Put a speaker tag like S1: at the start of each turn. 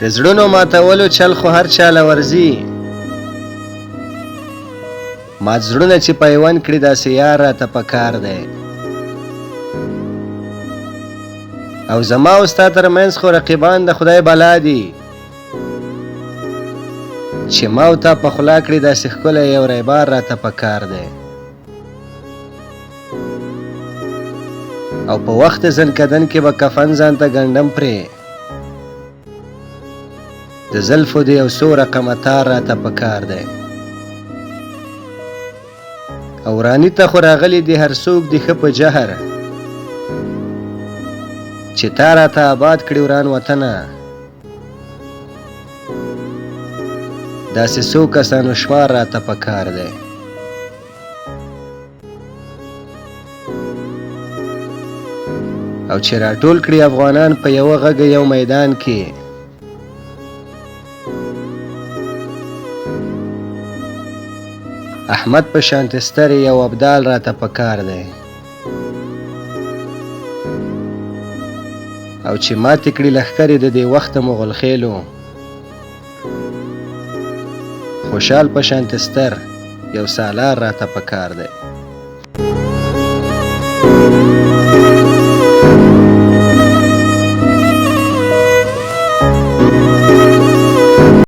S1: د زړونو ماتولو چل خو هر چاله ورځي، مات زړونه چې پیوند کړي داسې یار راته پکار دی. او زما او ستا ترمنځ خو رقیبان د خدای بلا دي، چې ما او تا په خوله کړي داسې ښکلی یو ریبار راته پکار دی. او په وخت زنکدن کې به کفن ځان ته ګنډم پرې، د زلفو د یو څو رقمه تار راته پکار دی. او ورانی ته خو راغلی دي هر څوک دي ښه په جهر، چې تا راته آباد کړي وران وطنه، داسې څو کسانو شمار راته پکار دی. او چې راټول کړي افغانان په یوه غږ یو میدان کې، احمد په شانتې سترې یو ابدال راته پکار دی. او چې ماتې کړي لښکرې د دې وخته مغل خېلو، خوشحال په شانتې ستر یو سالار راته پکار دی.